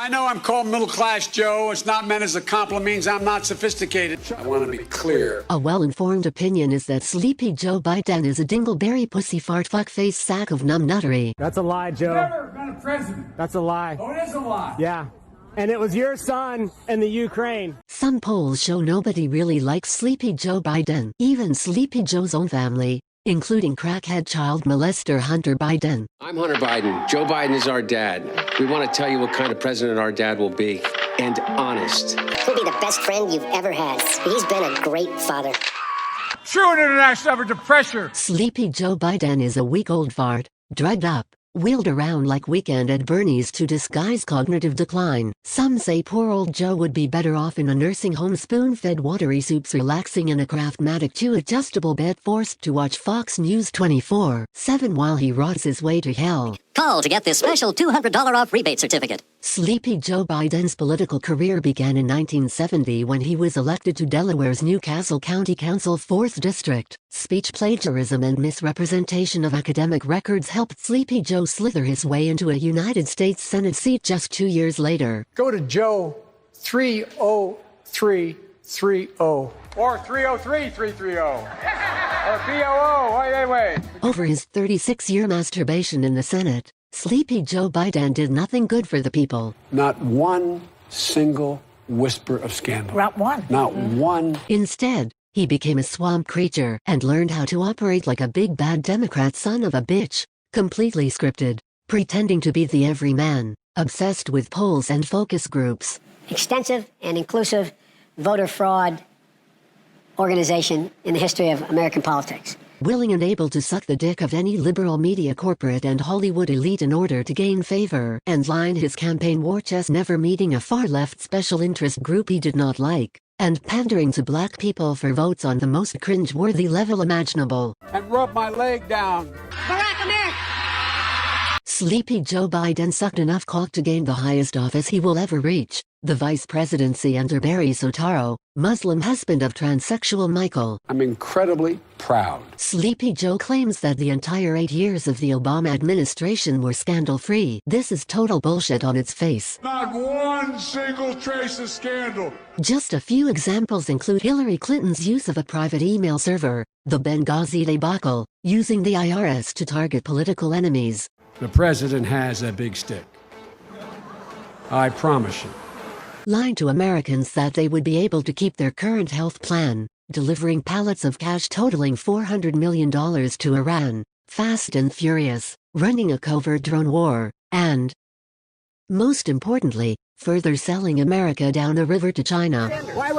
I know I'm called middle-class Joe. It's not meant as a compliment, means I'm not sophisticated. I want to be clear. A well-informed opinion is that Sleepy Joe Biden is a dingleberry pussy fart fuckface sack of numbnuttery. That's a lie, Joe. Never been a president. That's a lie. Oh, it is a lie. Yeah. And it was your son in the Ukraine. Some polls show nobody really likes Sleepy Joe Biden, even Sleepy Joe's own family, including crackhead child molester Hunter Biden. I'm Hunter Biden. Joe Biden is our dad. We want to tell you what kind of president our dad will be. And honest. He'll be the best friend you've ever had. He's been a great father. True international effort to pressure. Sleepy Joe Biden is a weak old fart, drugged up, wheeled around like Weekend at Bernie's to disguise cognitive decline. Some say poor old Joe would be better off in a nursing home spoon-fed watery soups relaxing in a Craftmatic 2 adjustable bed forced to watch Fox News 24/7 while he rots his way to hell. Call to get this special $200 off rebate certificate. Sleepy Joe Biden's political career began in 1970 when he was elected to Delaware's Newcastle County Council 4th District. Speech plagiarism and misrepresentation of academic records helped Sleepy Joe slither his way into a United States Senate seat just 2 years later. Go to Joe 30330 or 303330 or BOO. Wait. Over his 36-year masturbation in the Senate, Sleepy Joe Biden did nothing good for the people. Not one single whisper of scandal. Not one. Not one. Instead, he became a swamp creature and learned how to operate like a big bad Democrat son of a bitch, completely scripted, pretending to be the everyman, obsessed with polls and focus groups. Extensive and inclusive voter fraud organization in the history of American politics. Willing and able to suck the dick of any liberal media corporate and Hollywood elite in order to gain favor and line his campaign war chest, never meeting a far-left special interest group he did not like, and pandering to black people for votes on the most cringe-worthy level imaginable. And rub my leg down. Barack America! Sleepy Joe Biden sucked enough cock to gain the highest office he will ever reach, the vice presidency under Barry Soetoro, Muslim husband of transsexual Michael. I'm incredibly proud. Sleepy Joe claims that the entire 8 years of the Obama administration were scandal-free. This is total bullshit on its face. Not one single trace of scandal. Just a few examples include Hillary Clinton's use of a private email server, the Benghazi debacle, using the IRS to target political enemies. The president has a big stick. I promise you. Lied to Americans that they would be able to keep their current health plan, delivering pallets of cash totaling $400 million to Iran, fast and furious, running a covert drone war, and, most importantly, further selling America down the river to China. Wait,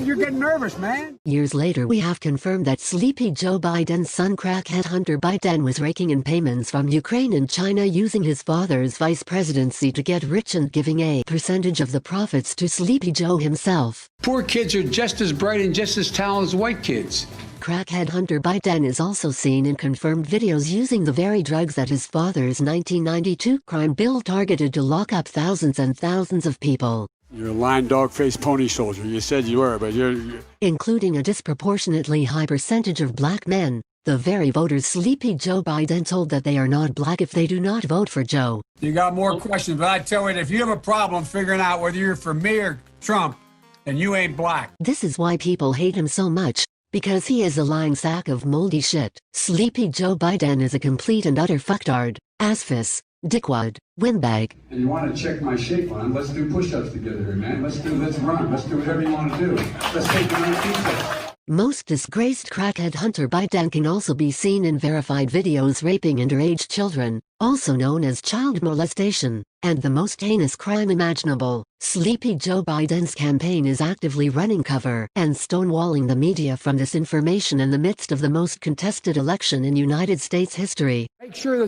you're getting nervous, man. Years later, we have confirmed that Sleepy Joe Biden's son crackhead Hunter Biden was raking in payments from Ukraine and China using his father's vice presidency to get rich and giving a percentage of the profits to Sleepy Joe himself. Poor kids are just as bright and just as talented as white kids. Crackhead Hunter Biden is also seen in confirmed videos using the very drugs that his father's 1992 crime bill targeted to lock up thousands and thousands of people. You're a lying dog-faced pony soldier. You said you were, but you're... Including a disproportionately high percentage of black men, the very voters Sleepy Joe Biden told that they are not black if they do not vote for Joe. You got more questions, but I tell you, if you have a problem figuring out whether you're for me or Trump, then you ain't black. This is why people hate him so much, because he is a lying sack of moldy shit. Sleepy Joe Biden is a complete and utter fucktard, assface, dickwad, windbag. And you want to check my shape on? Let's do push-ups together here, man. Let's run. Let's do whatever you want to do. Let's take the 19 steps. Most disgraced crackhead Hunter Biden can also be seen in verified videos raping underage children, also known as child molestation, and the most heinous crime imaginable. Sleepy Joe Biden's campaign is actively running cover and stonewalling the media from this information in the midst of the most contested election in United States history. Make sure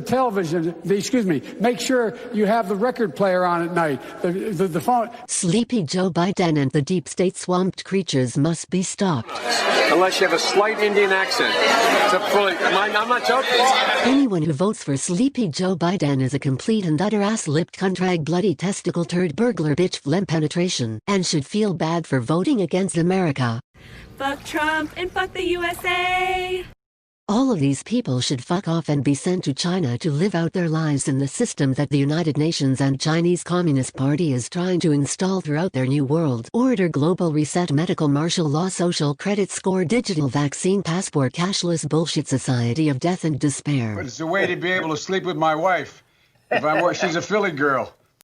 make sure you have the record player on at night, the phone. Sleepy Joe Biden and the deep state swamped creatures must be stopped. Unless you have a slight Indian accent. I'm not joking. Anyone who votes for Sleepy Joe Biden is a complete and utter ass-lipped cuntrag bloody testicle turd burglar bitch phlegm penetration and should feel bad for voting against America. Fuck Trump and fuck the USA! All of these people should fuck off and be sent to China to live out their lives in the system that the United Nations and Chinese Communist Party is trying to install throughout their New World Order global reset medical martial law social credit score digital vaccine passport cashless bullshit society of death and despair. But it's a way to be able to sleep with my wife. If she's a Philly girl.